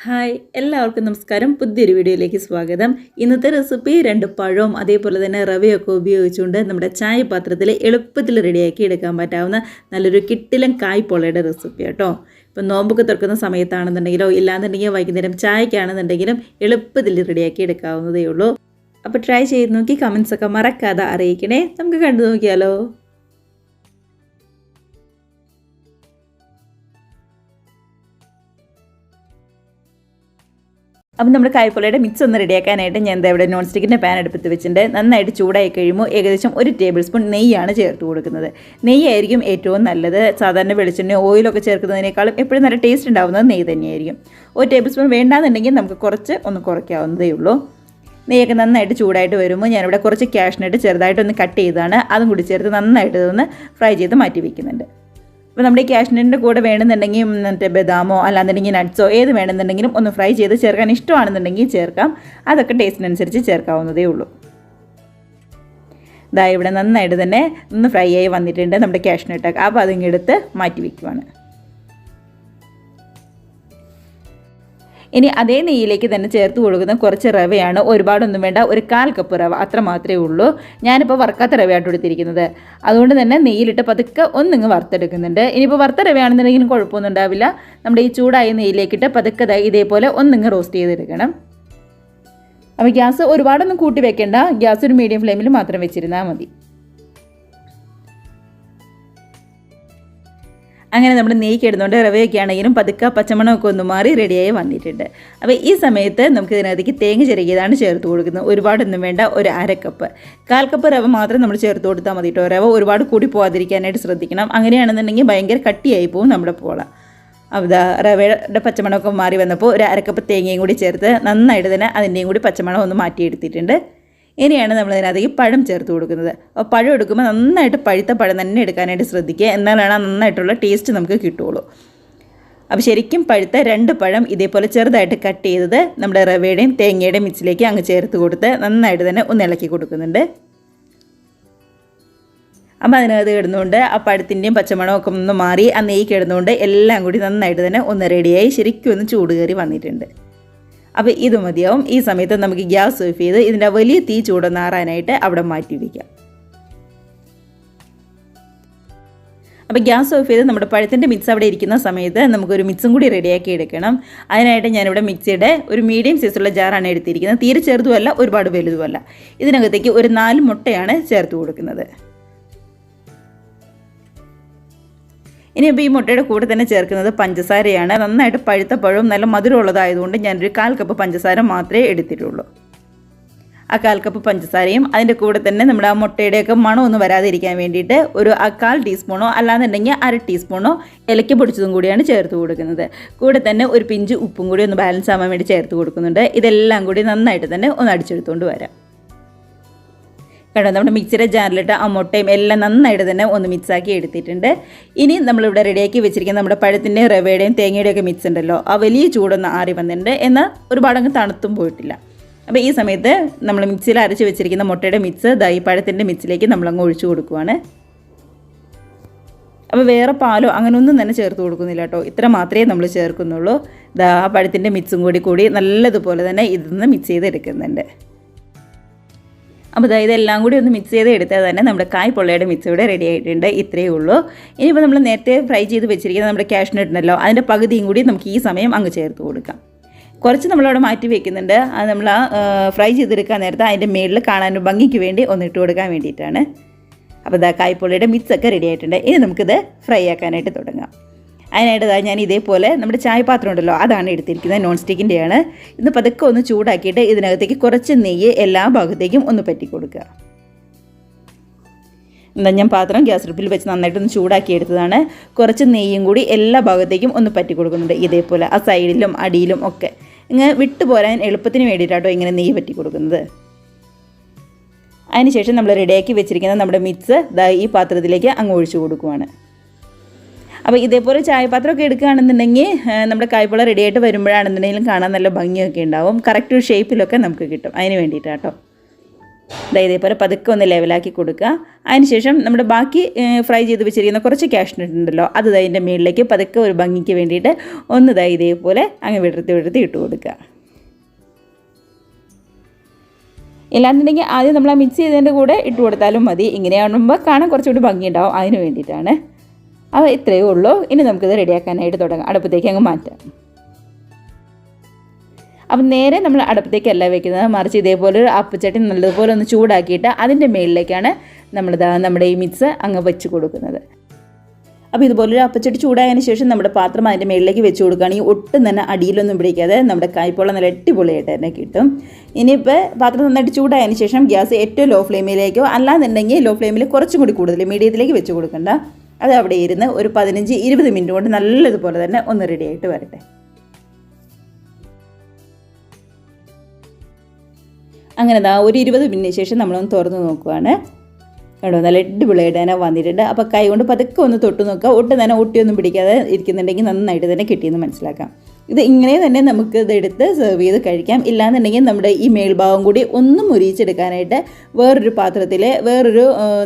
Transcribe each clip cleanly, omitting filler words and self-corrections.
Hi എല്ലാവർക്കും നമസ്കാരം. പുതിയൊരു വീഡിയോയിലേക്ക് സ്വാഗതം. ഇന്നത്തെ റെസിപ്പി 2 പഴവും അതേപോലെ തന്നെ റവയൊക്കെ ഉപയോഗിച്ചുകൊണ്ട് നമ്മുടെ ചായ പാത്രത്തിൽ എളുപ്പത്തിൽ റെഡിയാക്കി എടുക്കാൻ പറ്റാവുന്ന നല്ലൊരു കിട്ടിലൻ കായ്പോളയുടെ റെസിപ്പി കേട്ടോ. ഇപ്പം നോമ്പൊക്കെ തുറക്കുന്ന സമയത്താണെന്നുണ്ടെങ്കിലോ ഇല്ലാന്നുണ്ടെങ്കിൽ വൈകുന്നേരം ചായക്കാണെന്നുണ്ടെങ്കിലും എളുപ്പത്തിൽ റെഡിയാക്കി എടുക്കാവുന്നതേ ഉള്ളൂ. അപ്പോൾ ട്രൈ ചെയ്ത് നോക്കി കമൻസൊക്കെ മറക്കാതെ അറിയിക്കണേ. നമുക്ക് കണ്ടു നോക്കിയാലോ. അപ്പം നമ്മുടെ കായ്പോളയുടെ മിക്സ് ഒന്ന് റെഡിയാക്കാനായിട്ട് ഞാൻ എന്താ ഇവിടെ നോൺ സ്റ്റിക്കിൻ്റെ പാൻ എടുത്ത് വെച്ചിട്ടുണ്ട്. നന്നായിട്ട് ചൂടായി കഴിയുമ്പോൾ ഏകദേശം 1 ടേബിൾ സ്പൂൺ നെയ്യാണ് ചേർത്ത് കൊടുക്കുന്നത്. നെയ്യായിരിക്കും ഏറ്റവും നല്ലത്. സാധാരണ വെളിച്ചെണ്ണ ഓയിലൊക്കെ ചേർക്കുന്നതിനേക്കാളും എപ്പോഴും നല്ല ടേസ്റ്റ് ഉണ്ടാകുന്നത് നെയ്യ് തന്നെയായിരിക്കും. 1 ടേബിൾ സ്പൂൺ വേണ്ടാന്നുണ്ടെങ്കിൽ നമുക്ക് ഒന്ന് കുറയ്ക്കാവുന്നതേ ഉള്ളൂ. നെയ്യൊക്കെ നന്നായിട്ട് ചൂടായിട്ട് വരുമ്പോൾ ഞാനിവിടെ കുറച്ച് കാഷ്നട്ട് ചെറുതായിട്ടൊന്ന് കട്ട് ചെയ്താണ് അതും കൂടി ചേർത്ത് നന്നായിട്ട് ഇതൊന്ന് ഫ്രൈ ചെയ്ത് മാറ്റി വയ്ക്കുന്നുണ്ട്. അപ്പോൾ നമ്മുടെ ഈ കാഷ്നട്ടിൻ്റെ കൂടെ വേണമെന്നുണ്ടെങ്കിൽ മറ്റേ ബദാമോ അല്ലാന്നുണ്ടെങ്കിൽ നട്ട്സോ ഏത് വേണമെന്നുണ്ടെങ്കിലും ഒന്ന് ഫ്രൈ ചെയ്ത് ചേർക്കാൻ ഇഷ്ടമാണെന്നുണ്ടെങ്കിൽ ചേർക്കാം. അതൊക്കെ ടേസ്റ്റിനനുസരിച്ച് ചേർക്കാവുന്നതേ ഉള്ളൂ. ഇതാ ഇവിടെ നന്നായിട്ട് തന്നെ ഒന്ന് ഫ്രൈ ആയി വന്നിട്ടുണ്ട് നമ്മുടെ കാഷ്നട്ടൊക്കെ. അപ്പോൾ അതിങ്ങെടുത്ത് മാറ്റി വയ്ക്കുവാണ്. ഇനി അതേ നെയ്യിലേക്ക് തന്നെ ചേർത്ത് കൊടുക്കുന്ന കുറച്ച് റവയാണ്. ഒരുപാടൊന്നും വേണ്ട, 1/4 കപ്പ് റവ അത്ര മാത്രമേ ഉള്ളൂ. ഞാനിപ്പോൾ വറുക്കാത്ത റവയായിട്ട് എടുത്തിരിക്കുന്നത്. അതുകൊണ്ട് തന്നെ നെയ്യിലിട്ട് പതുക്കെ ഒന്നിങ്ങ് വറുത്തെടുക്കുന്നുണ്ട്. ഇനിയിപ്പോൾ വറുത്ത റവയാണെന്നുണ്ടെങ്കിലും കുഴപ്പമൊന്നും ഉണ്ടാവില്ല. നമ്മുടെ ഈ ചൂടായ നെയ്യിലേക്കിട്ട് പതുക്കെ ഇതേപോലെ ഒന്നിങ്ങ് റോസ്റ്റ് ചെയ്തെടുക്കണം. അപ്പോൾ ഗ്യാസ് ഒരുപാടൊന്നും കൂട്ടി വെക്കേണ്ട. ഗ്യാസ് ഒരു മീഡിയം ഫ്ലെയിമിൽ മാത്രം വെച്ചിരുന്നാൽ മതി. അങ്ങനെ നമ്മൾ നെയ്ക്ക് ഇടുന്നുണ്ട്. റവയൊക്കെ ആണെങ്കിലും പതുക്കെ പച്ചമണമൊക്കെ ഒന്ന് മാറി റെഡിയായി വന്നിട്ടുണ്ട്. അപ്പോൾ ഈ സമയത്ത് നമുക്ക് ഇതിനകത്തേക്ക് തേങ്ങ ചിരകിയതാണ് ചേർത്ത് കൊടുക്കുന്നത്. ഒരുപാടൊന്നും വേണ്ട, 1/2 കപ്പ്. 1/4 കപ്പ് റവ മാത്രം നമ്മൾ ചേർത്ത് കൊടുത്താൽ മതി കേട്ടോ. റവ ഒരുപാട് കൂടി പോകാതിരിക്കാനായിട്ട് ശ്രദ്ധിക്കണം. അങ്ങനെയാണെന്നുണ്ടെങ്കിൽ ഭയങ്കര കട്ടിയായി പോകും നമ്മുടെ പോള. അപ്പോൾ റവയുടെ പച്ചമണമൊക്കെ മാറി വന്നപ്പോൾ 1/2 കപ്പ് തേങ്ങയും കൂടി ചേർത്ത് നന്നായിട്ട് തന്നെ അതിൻ്റെയും കൂടി പച്ചമണം ഒന്ന് മാറ്റിയെടുത്തിട്ടുണ്ട്. ഇനിയാണ് നമ്മൾ ഇതിനകത്തേക്ക് പഴം ചേർത്ത് കൊടുക്കുന്നത്. അപ്പോൾ പഴം എടുക്കുമ്പോൾ നന്നായിട്ട് പഴുത്ത പഴം തന്നെ എടുക്കാനായിട്ട് ശ്രദ്ധിക്കുക. എന്നാലാണ് നന്നായിട്ടുള്ള ടേസ്റ്റ് നമുക്ക് കിട്ടുകയുള്ളൂ. അപ്പോൾ ശരിക്കും പഴുത്ത 2 പഴം ഇതേപോലെ ചെറുതായിട്ട് കട്ട് ചെയ്തത് നമ്മുടെ റവയുടെയും തേങ്ങയുടെയും മിക്സിലേക്ക് അങ്ങ് ചേർത്ത് കൊടുത്ത് നന്നായിട്ട് തന്നെ ഒന്ന് ഇളക്കി കൊടുക്കുന്നുണ്ട്. അപ്പോൾ അതിനകത്ത് കിടന്നുകൊണ്ട് ആ പഴത്തിൻ്റെയും പച്ചമണമൊക്കെ ഒന്ന് മാറി ആ നെയ്യ് കിടന്നുകൊണ്ട് എല്ലാം കൂടി നന്നായിട്ട് തന്നെ ഒന്ന് റെഡിയായി ശരിക്കും ഒന്ന് ചൂട് കയറി വന്നിട്ടുണ്ട്. അപ്പോൾ ഇത് മതിയാവും. ഈ സമയത്ത് നമുക്ക് ഗ്യാസ് ഓഫ് ചെയ്ത് ഇതിൻ്റെ വലിയ തീ ചൂടൊന്നാറാനായിട്ട് അവിടെ മാറ്റി വയ്ക്കാം. അപ്പോൾ ഗ്യാസ് ഓഫ് ചെയ്ത് നമ്മുടെ പഴത്തിൻ്റെ മിക്സ് അവിടെ ഇരിക്കുന്ന സമയത്ത് നമുക്കൊരു മിക്സും കൂടി റെഡിയാക്കി എടുക്കണം. അതിനായിട്ട് ഞാനിവിടെ മിക്സിയുടെ ഒരു മീഡിയം സൈസുള്ള ജാറാണ് എടുത്തിരിക്കുന്നത്. തീരെ ചെറുതുമല്ല ഒരുപാട് വലുതുമല്ല. ഇതിനകത്തേക്ക് ഒരു 4 മുട്ടയാണ് ചേർത്ത് കൊടുക്കുന്നത്. ഇനിയിപ്പോൾ ഈ മുട്ടയുടെ കൂടെ തന്നെ ചേർക്കുന്നത് പഞ്ചസാരയാണ്. നന്നായിട്ട് പഴുത്ത പഴവും നല്ല മധുരമുള്ളതായതുകൊണ്ട് ഞാനൊരു 1/4 കപ്പ് പഞ്ചസാര മാത്രമേ എടുത്തിട്ടുള്ളൂ. ആ 1/4 കപ്പ് പഞ്ചസാരയും അതിൻ്റെ കൂടെ തന്നെ നമ്മുടെ ആ മുട്ടയുടെയൊക്കെ മണമൊന്നും വരാതിരിക്കാൻ വേണ്ടിയിട്ട് ഒരു 1/4 ടീസ്പൂണോ അല്ലാന്നുണ്ടെങ്കിൽ 1/2 ടീസ്പൂണോ ഏലക്ക പൊടിച്ചതും കൂടിയാണ് ചേർത്ത് കൊടുക്കുന്നത്. കൂടെ തന്നെ ഒരു പിഞ്ച് ഉപ്പും കൂടി ഒന്ന് ബാലൻസ് ആവാൻ വേണ്ടി ചേർത്ത് കൊടുക്കുന്നുണ്ട്. ഇതെല്ലാം കൂടി നന്നായിട്ട് തന്നെ ഒന്ന് അടിച്ചെടുത്തുകൊണ്ട് വരാം. കണ്ടോ, നമ്മുടെ മിക്സിയുടെ ജാറിലിട്ട് ആ മുട്ടയും എല്ലാം നന്നായിട്ട് തന്നെ ഒന്ന് മിക്സാക്കി എടുത്തിട്ടുണ്ട്. ഇനി നമ്മളിവിടെ റെഡിയാക്കി വെച്ചിരിക്കുന്ന നമ്മുടെ പഴത്തിൻ്റെയും റവയുടെയും തേങ്ങയുടെയൊക്കെ മിക്സ് ഉണ്ടല്ലോ, ആ വലിയ ചൂടൊന്ന് ആറി വന്നിട്ടുണ്ട്. എന്നാൽ ഒരുപാടങ്ങ് തണുത്തും പോയിട്ടില്ല. അപ്പോൾ ഈ സമയത്ത് നമ്മൾ മിക്സിയിൽ അരച്ച് വെച്ചിരിക്കുന്ന മുട്ടയുടെ മിക്സ് ഈ പഴത്തിൻ്റെ മിക്സിലേക്ക് നമ്മളങ്ങ് ഒഴിച്ചു കൊടുക്കുവാണ്. അപ്പോൾ വേറെ പാലോ അങ്ങനെയൊന്നും തന്നെ ചേർത്ത് കൊടുക്കുന്നില്ല കേട്ടോ. ഇത്ര മാത്രമേ നമ്മൾ ചേർക്കുന്നുള്ളൂ. ആ പഴത്തിൻ്റെ മിക്സും കൂടി നല്ലതുപോലെ തന്നെ ഇതൊന്ന് മിക്സ് ചെയ്ത് എടുക്കുന്നുണ്ട്. അപ്പോൾ ഇതെല്ലാം കൂടി ഒന്ന് മിക്സ് ചെയ്ത് എടുത്താൽ തന്നെ നമ്മുടെ കായ്പോളയുടെ മിക്സ് ഇവിടെ റെഡി ആയിട്ടുണ്ട്. ഇത്രയേ ഉള്ളൂ. ഇനിയിപ്പോൾ നമ്മൾ നേരത്തെ ഫ്രൈ ചെയ്ത് വെച്ചിരിക്കുന്ന നമ്മുടെ കാഷ്നട്ട് ഉണ്ടല്ലോ, അതിൻ്റെ പകുതിയും കൂടി നമുക്ക് ഈ സമയം അങ്ങ് ചേർത്ത് കൊടുക്കാം. കുറച്ച് നമ്മളവിടെ മാറ്റി വെക്കുന്നുണ്ട്. അത് നമ്മൾ ഫ്രൈ ചെയ്തെടുക്കാൻ നേരത്തെ അതിൻ്റെ മേളിൽ കാണാനും ഭംഗിക്ക് വേണ്ടി ഒന്നിട്ട് കൊടുക്കാൻ വേണ്ടിയിട്ടാണ്. അപ്പോൾ കായ്പോളയുടെ മിക്സൊക്കെ റെഡി ആയിട്ടുണ്ട്. ഇനി നമുക്കിത് ഫ്രൈ ആക്കാനായിട്ട് തുടങ്ങാം. അതിനായിട്ട് ഞാൻ ഇതേപോലെ നമ്മുടെ ചായപാത്രം ഉണ്ടല്ലോ അതാണ് എടുത്തിരിക്കുന്നത്. നോൺ സ്റ്റിക്കിൻ്റെയാണ്. ഇത് പതുക്കെ ഒന്ന് ചൂടാക്കിയിട്ട് ഇതിനകത്തേക്ക് കുറച്ച് നെയ്യ് എല്ലാ ഭാഗത്തേക്കും ഒന്ന് പറ്റി കൊടുക്കുക. എന്താ ഞാൻ പാത്രം ഗ്യാസ് അടുപ്പിൽ വെച്ച് നന്നായിട്ടൊന്ന് ചൂടാക്കി എടുത്തതാണ്. കുറച്ച് നെയ്യും കൂടി എല്ലാ ഭാഗത്തേക്കും ഒന്ന് പറ്റി കൊടുക്കുന്നുണ്ട്. ഇതേപോലെ ആ സൈഡിലും അടിയിലും ഒക്കെ ഇങ്ങനെ വിട്ടു പോരാൻ എളുപ്പത്തിന് വേണ്ടിയിട്ടാട്ടോ ഇങ്ങനെ നെയ്യ് പറ്റി കൊടുക്കുന്നത്. അതിനുശേഷം നമ്മൾ റെഡിയാക്കി വെച്ചിരിക്കുന്ന നമ്മുടെ മിക്സ് ഈ പാത്രത്തിലേക്ക് അങ്ങ് ഒഴിച്ചു കൊടുക്കുവാണ്. അപ്പോൾ ഇതേപോലെ ചായപാത്രമൊക്കെ എടുക്കുകയാണെന്നുണ്ടെങ്കിൽ നമ്മുടെ കായ്പോള റെഡിയായിട്ട് വരുമ്പോഴാണെന്നുണ്ടെങ്കിലും കാണാൻ നല്ല ഭംഗിയൊക്കെ ഉണ്ടാവും. കറക്റ്റ് ഷേപ്പിലൊക്കെ നമുക്ക് കിട്ടും. അതിന് വേണ്ടിയിട്ടാട്ടോ. ഇതേപോലെ പതുക്കെ ഒന്ന് ലെവലാക്കി കൊടുക്കുക. അതിനുശേഷം നമ്മുടെ ബാക്കി ഫ്രൈ ചെയ്ത് വെച്ചിരിക്കുന്ന കുറച്ച് കാഷ്നട്ട് ഉണ്ടല്ലോ, അത് അതിൻ്റെ മുകളിലേക്ക് പതുക്കെ ഒരു ഭംഗിക്ക് വേണ്ടിയിട്ട് ഒന്ന് ഇതേപോലെ അങ്ങ് വിടർത്തി ഇട്ട് കൊടുക്കുക. ഇല്ലാന്നുണ്ടെങ്കിൽ ആദ്യം നമ്മൾ മിക്സ് ചെയ്തതിൻ്റെ കൂടെ ഇട്ട് കൊടുത്താലും മതി. ഇങ്ങനെയാകുമ്പോൾ കാണാൻ കുറച്ചുകൂടി ഭംഗിയുണ്ടാവും, അതിന് വേണ്ടിയിട്ടാണ്. അപ്പോൾ ഇത്രയേ ഉള്ളൂ. ഇനി നമുക്കിത് റെഡിയാക്കാനായിട്ട് തുടങ്ങാം. അടുപ്പത്തേക്ക് അങ്ങ് മാറ്റാം. അപ്പം നേരെ നമ്മൾ അടുപ്പത്തേക്കല്ല വെക്കുന്നത്, മറിച്ച് ഇതേപോലെ ഒരു അപ്പച്ചട്ടി നല്ലതുപോലെ ഒന്ന് ചൂടാക്കിയിട്ട് അതിൻ്റെ മുകളിലേക്കാണ് നമ്മുടെ ഈ മിക്സ് അങ്ങ് വെച്ച് കൊടുക്കുന്നത്. അപ്പോൾ ഇതുപോലൊരു അപ്പച്ചട്ടി ചൂടായതിന് ശേഷം നമ്മുടെ പാത്രം അതിൻ്റെ മുകളിലേക്ക് വെച്ച് കൊടുക്കുകയാണെങ്കിൽ ഒട്ടും തന്നെ അടിയിലൊന്നും പിടിക്കാതെ നമ്മുടെ കായ്പോള നല്ല അടിപൊളിയായിട്ട് തന്നെ കിട്ടും. ഇനിയിപ്പോൾ പാത്രം നന്നായിട്ട് ചൂടായതിന് ശേഷം ഗ്യാസ് ഏറ്റവും ലോ ഫ്ലെയിമിലേക്കോ അല്ലാന്നുണ്ടെങ്കിൽ ലോ ഫ്ലെയിമിൽ കുറച്ചും കൂടി കൂടുതൽ മീഡിയത്തിലേക്ക് വെച്ച് കൊടുക്കണ്ട. അത് അവിടെ ഇരുന്ന് ഒരു 15-20 മിനിറ്റ് കൊണ്ട് നല്ലതുപോലെ തന്നെ ഒന്ന് റെഡിയായിട്ട് വരട്ടെ. അങ്ങനെ ഒരു 20 മിനിറ്റിന് ശേഷം നമ്മളൊന്ന് തുറന്ന് നോക്കുവാണ്. കേട്ടോ, നല്ല അടിപൊളിയായിട്ട് തന്നെ വന്നിട്ടുണ്ട്. അപ്പോൾ കൈ കൊണ്ട് പതുക്കെ ഒന്ന് തൊട്ട് നോക്കുക. ഒട്ടും തന്നെ ഒട്ടിയൊന്നും പിടിക്കാതെ ഇരിക്കുന്നുണ്ടെങ്കിൽ നന്നായിട്ട് തന്നെ കിട്ടിയെന്ന് മനസ്സിലാക്കാം. ഇത് ഇങ്ങനെ തന്നെ നമുക്ക് ഇതെടുത്ത് സെർവ് ചെയ്ത് കഴിക്കാം. ഇല്ലാന്നുണ്ടെങ്കിൽ നമ്മുടെ ഈ മേൽഭാഗം കൂടി ഒന്ന് മുരിച്ചെടുക്കാനായിട്ട് വേറൊരു പാത്രത്തിൽ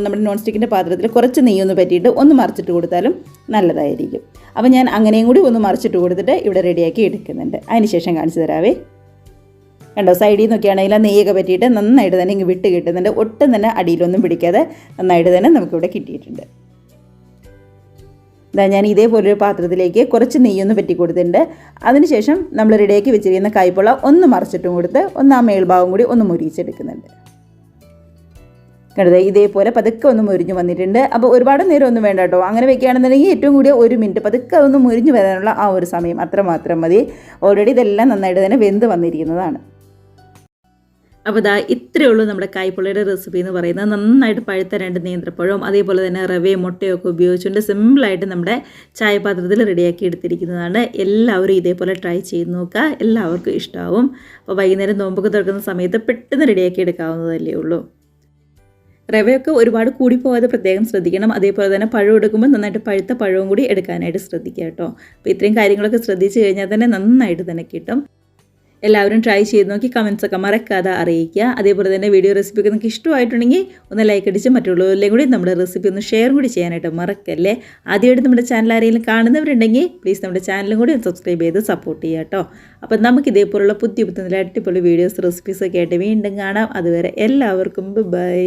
നമ്മുടെ നോൺ സ്റ്റിക്കിൻ്റെ പാത്രത്തിൽ കുറച്ച് നെയ്യൊന്ന് പറ്റിയിട്ട് ഒന്ന് മറിച്ചിട്ട് കൊടുത്താലും നല്ലതായിരിക്കും. അപ്പോൾ ഞാൻ അങ്ങനെയും കൂടി ഒന്ന് മറിച്ചിട്ട് കൊടുത്തിട്ട് ഇവിടെ റെഡിയാക്കി എടുക്കുന്നുണ്ട്. അതിന് ശേഷം കാണിച്ചു തരാവേ. കണ്ടോ, സൈഡിൽ നിന്നൊക്കെയാണെങ്കിൽ ആ നെയ്യൊക്കെ പറ്റിയിട്ട് നന്നായിട്ട് തന്നെ ഇങ്ങ് വിട്ട് കിട്ടുന്നുണ്ട്. ഒട്ടും തന്നെ അടിയിലൊന്നും പിടിക്കാതെ നന്നായിട്ട് തന്നെ നമുക്കിവിടെ കിട്ടിയിട്ടുണ്ട്. ഞാൻ ഇതേപോലൊരു പാത്രത്തിലേക്ക് കുറച്ച് നെയ്യൊന്ന് പറ്റി കൊടുത്തിട്ടുണ്ട്. അതിനുശേഷം നമ്മൾ റെഡിയാക്കി വെച്ചിരിക്കുന്ന കായ്പോള ഒന്ന് മറിച്ചിട്ടും കൊടുത്ത് ഒന്ന് ആ മേൽഭാഗം കൂടി ഒന്ന് മുരിച്ചെടുക്കുന്നുണ്ട്. കണ്ടത് ഇതേപോലെ പതുക്കെ ഒന്ന് മുരിഞ്ഞ് വന്നിട്ടുണ്ട്. അപ്പോൾ ഒരുപാട് നേരം ഒന്നും വേണ്ട കേട്ടോ. അങ്ങനെ വെക്കുകയാണെന്നുണ്ടെങ്കിൽ ഏറ്റവും കൂടിയ 1 മിനിറ്റ് പതുക്കെ ഒന്ന് മുരിഞ്ഞ് വരാനുള്ള ആ ഒരു സമയം അത്രമാത്രം മതി. ഓൾറെഡി ഇതെല്ലാം നന്നായിട്ട് തന്നെ വെന്ത് വന്നിരിക്കുന്നതാണ്. അപ്പോൾ ഇത്രയേ ഉള്ളൂ നമ്മുടെ കായ്പോളയുടെ റെസിപ്പി എന്ന് പറയുന്നത്. നന്നായിട്ട് പഴുത്ത 2 നേന്ത്രപ്പഴവും അതേപോലെ തന്നെ റവയും മുട്ടയൊക്കെ ഉപയോഗിച്ചുകൊണ്ട് സിമ്പിളായിട്ട് നമ്മുടെ ചായപാത്രത്തിൽ റെഡിയാക്കി എടുത്തിരിക്കുന്നതാണ്. എല്ലാവരും ഇതേപോലെ ട്രൈ ചെയ്ത് നോക്കുക, എല്ലാവർക്കും ഇഷ്ടമാവും. അപ്പോൾ വൈകുന്നേരം നോമ്പൊക്കെ തുറക്കുന്ന സമയത്ത് പെട്ടെന്ന് റെഡിയാക്കി എടുക്കാവുന്നതല്ലേ ഉള്ളൂ. റവയൊക്കെ ഒരുപാട് കൂടിപ്പോകാതെ പ്രത്യേകം ശ്രദ്ധിക്കണം. അതേപോലെ തന്നെ പഴം എടുക്കുമ്പോൾ നന്നായിട്ട് പഴുത്ത പഴവും കൂടി എടുക്കാനായിട്ട് ശ്രദ്ധിക്കുക കേട്ടോ. അപ്പോൾ ഇത്രയും കാര്യങ്ങളൊക്കെ ശ്രദ്ധിച്ച് കഴിഞ്ഞാൽ തന്നെ നന്നായിട്ട് തന്നെ കിട്ടും. എല്ലാവരും ട്രൈ ചെയ്ത് നോക്കി കമൻസൊക്കെ മറക്കാതെ അറിയിക്കുക. അതേപോലെ തന്നെ വീഡിയോ റെസിപ്പിയൊക്കെ നിങ്ങൾക്ക് ഇഷ്ടമായിട്ടുണ്ടെങ്കിൽ ഒന്ന് ലൈക്ക് അടിച്ച് മറ്റുള്ളവരിലേയും കൂടി നമ്മുടെ റെസിപ്പി ഒന്ന് ഷെയർ കൂടി ചെയ്യാനായിട്ട് മറക്കല്ലേ. ആദ്യമായിട്ട് നമ്മുടെ ചാനൽ ആരെങ്കിലും കാണുന്നവരുണ്ടെങ്കിൽ പ്ലീസ് നമ്മുടെ ചാനലും കൂടി സബ്സ്ക്രൈബ് ചെയ്ത് സപ്പോർട്ട് ചെയ്യുക കേട്ടോ. അപ്പോൾ നമുക്ക് ഇതേപോലുള്ള പുതിയ അടിപൊളി വീഡിയോസ് റെസിപ്പീസൊക്കെ ആയിട്ട് വീണ്ടും കാണാം. അതുവരെ എല്ലാവർക്കും ബൈ.